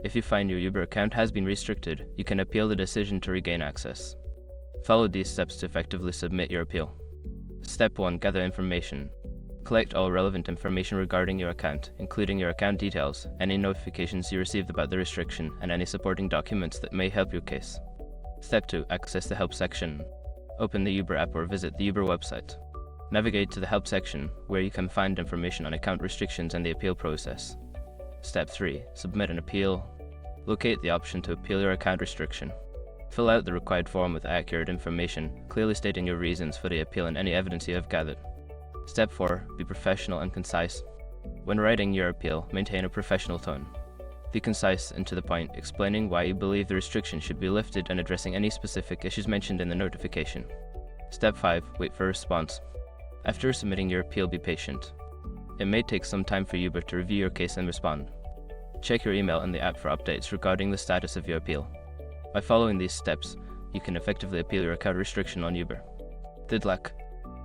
If you find your Uber account has been restricted, you can appeal the decision to regain access. Follow these steps to effectively submit your appeal. Step 1. Gather information. Collect all relevant information regarding your account, including your account details, any notifications you received about the restriction, and any supporting documents that may help your case. Step 2. Access the help section. Open the Uber app or visit the Uber website. Navigate to the help section, where you can find information on account restrictions and the appeal process. Step 3. Submit an appeal. Locate the option to appeal your account restriction. Fill out the required form with accurate information, clearly stating your reasons for the appeal and any evidence you have gathered. Step 4. Be professional and concise. When writing your appeal, maintain a professional tone. Be concise and to the point, explaining why you believe the restriction should be lifted and addressing any specific issues mentioned in the notification. Step 5. Wait for a response. After submitting your appeal, be patient. It may take some time for Uber to review your case and respond. Check your email and the app for updates regarding the status of your appeal. By following these steps, you can effectively appeal your account restriction on Uber. Good luck!